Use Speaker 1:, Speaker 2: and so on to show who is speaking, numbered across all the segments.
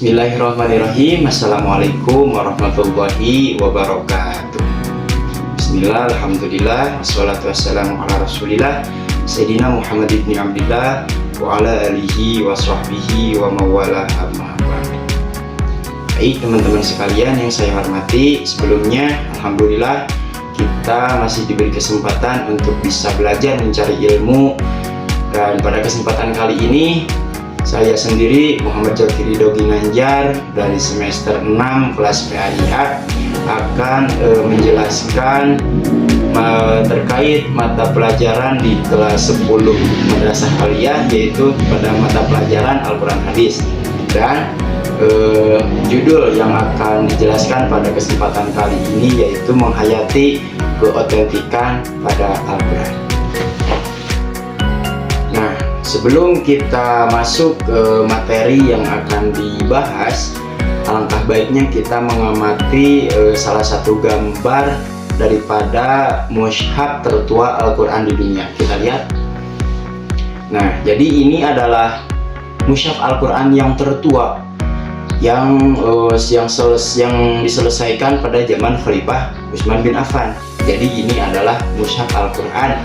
Speaker 1: Bismillahirrahmanirrahim. Assalamualaikum warahmatullahi wabarakatuh. Bismillah, alhamdulillah, wassalatu wassalamu ala rasulillah Sayyidina Muhammad ibn Abdillah wa ala alihi wa sahbihi wa mawala amma ba'd. Baik teman-teman sekalian yang saya hormati, sebelumnya alhamdulillah kita masih diberi kesempatan untuk bisa belajar mencari ilmu. Dan pada kesempatan kali ini saya sendiri Muhammad Zakiri Dogi Nganjar dari semester 6 kelas PAIH akan menjelaskan terkait mata pelajaran di kelas 10 Madrasah Aliyah, yaitu pada mata pelajaran Al-Quran Hadis. Dan judul yang akan dijelaskan pada kesempatan kali ini yaitu menghayati keotentikan pada Al-Quran. Nah, sebelum kita masuk ke materi yang akan dibahas, alangkah baiknya kita mengamati salah satu gambar daripada mushaf tertua Al-Quran di dunia. Kita lihat. Nah, jadi ini adalah mushaf Al-Quran yang tertua yang diselesaikan pada zaman Khalifah Utsman bin Affan. Jadi ini adalah mushaf Al-Quran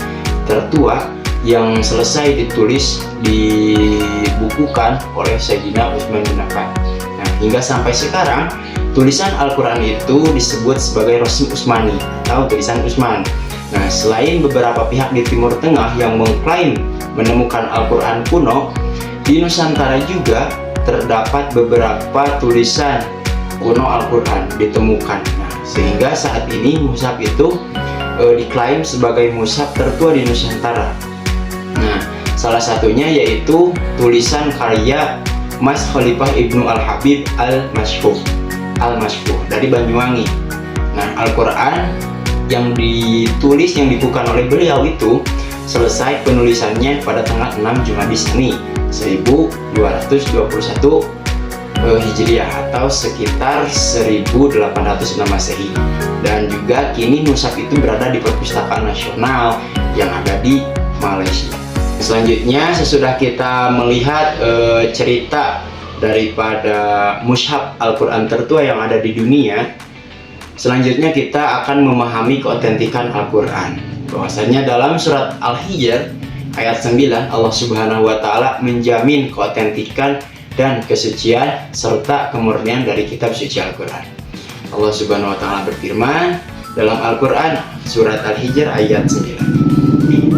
Speaker 1: tertua yang selesai ditulis, dibukukan oleh Sayyidina Utsman bin Affan. Nah, hingga sampai sekarang tulisan Al-Quran itu disebut sebagai Rasm Utsmani atau tulisan Utsman. Nah, selain beberapa pihak di Timur Tengah yang mengklaim menemukan Al-Quran kuno, di Nusantara juga terdapat beberapa tulisan kuno Al-Quran ditemukan. Nah, sehingga saat ini mushaf itu diklaim sebagai mushaf tertua di Nusantara. Nah, salah satunya yaitu tulisan karya Mas Khalifah Ibnu Al-Habib Al-Mashfuh dari Banyuwangi. Nah, Al-Quran yang ditulis, yang dibukukan oleh beliau itu selesai penulisannya pada tanggal 6 Jumadis Tsani 1221 Hijriah atau sekitar 1806 Masehi. Dan juga kini mushaf itu berada di Perpustakaan Nasional yang ada di Malaysia. Selanjutnya, sesudah kita melihat cerita daripada mushaf Al-Quran tertua yang ada di dunia, selanjutnya kita akan memahami keotentikan Al-Quran. Bahwasanya dalam surat Al-Hijr ayat 9, Allah Subhanahu wa Ta'ala menjamin keotentikan dan kesucian serta kemurnian dari kitab suci Al-Quran. Allah Subhanahu wa Ta'ala berfirman dalam Al-Quran surat Al-Hijr ayat 9.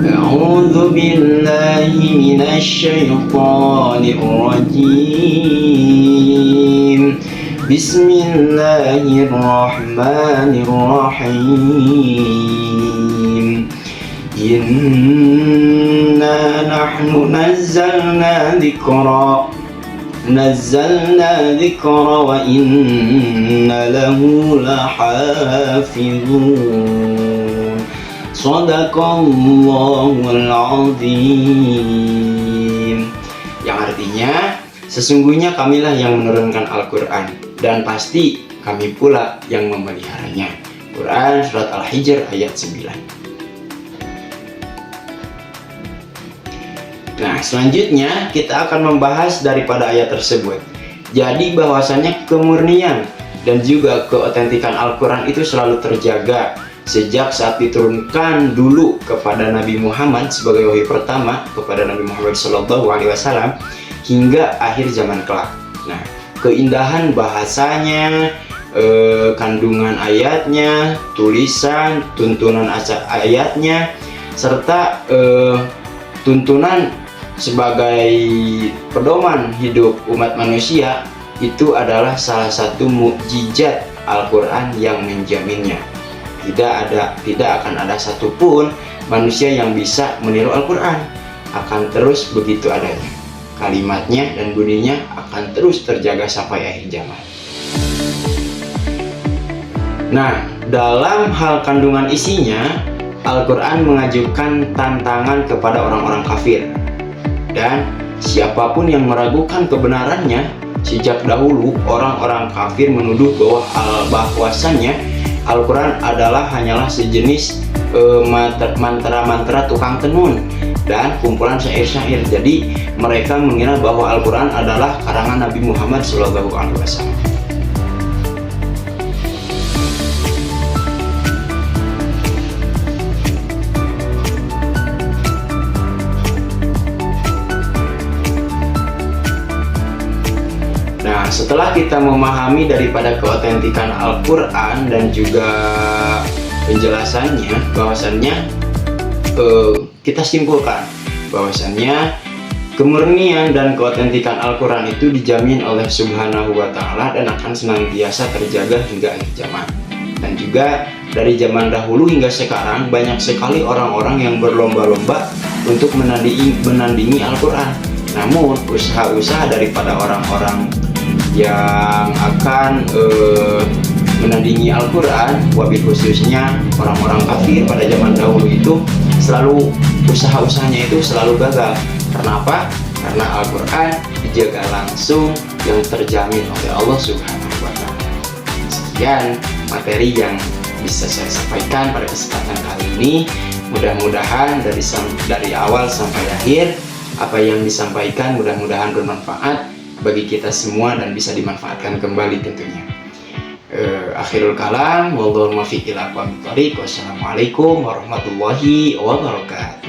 Speaker 1: A'udzu billahi minasy syaithanir rajim. Bismillahirrahmanirrahim. Inna nahnu nazzalna dzikra wa inna lahu lahafizun. Shadaqallahul azim. Yang artinya, sesungguhnya kamilah yang menurunkan Al-Quran dan pasti kami pula yang memeliharanya. Quran surat Al-Hijr ayat 9. Nah, selanjutnya kita akan membahas daripada ayat tersebut. Jadi bahwasanya kemurnian dan juga keotentikan Al-Quran itu selalu terjaga sejak saat diturunkan dulu kepada Nabi Muhammad sebagai wahyu pertama kepada Nabi Muhammad SAW hingga akhir zaman kelak. Nah, keindahan bahasanya, kandungan ayatnya, tulisan, tuntunan ayatnya, serta tuntunan sebagai pedoman hidup umat manusia itu adalah salah satu mukjizat Al-Quran yang menjaminnya. Tidak akan ada satupun manusia yang bisa meniru Al-Quran. Akan terus begitu adanya. Kalimatnya dan bunyinya akan terus terjaga sampai akhir zaman. Nah, dalam hal kandungan isinya, Al-Quran mengajukan tantangan kepada orang-orang kafir. Dan siapapun yang meragukan kebenarannya, sejak dahulu orang-orang kafir menuduh bahwasannya Al-Quran hanyalah sejenis mantra-mantra tukang tenun dan kumpulan syair-syair. Jadi mereka mengira bahwa Al-Quran adalah karangan Nabi Muhammad SAW. Nah, setelah kita memahami daripada keotentikan Al-Quran dan juga penjelasannya, bahwasannya kita simpulkan bahwasannya kemurnian dan keotentikan Al-Quran itu dijamin oleh Subhanahu wa Ta'ala dan akan senantiasa terjaga hingga akhir zaman. Dan juga dari zaman dahulu hingga sekarang banyak sekali orang-orang yang berlomba-lomba untuk menandingi Al-Quran. Namun usaha-usaha daripada orang-orang yang akan menandingi Al-Quran, wabil khususnya orang-orang kafir pada zaman dahulu itu, selalu usaha-usahanya itu selalu gagal. Karena apa? Karena Al-Quran dijaga langsung yang terjamin oleh Allah Subhanahu wa Ta'ala. Sekian materi yang bisa saya sampaikan pada kesempatan kali ini. Mudah-mudahan dari awal sampai akhir apa yang disampaikan mudah-mudahan bermanfaat bagi kita semua dan bisa dimanfaatkan kembali tentunya. Akhirul kalam, wallahu muwaffiq ila aqwamit thoriq. Wassalamualaikum warahmatullahi wabarakatuh.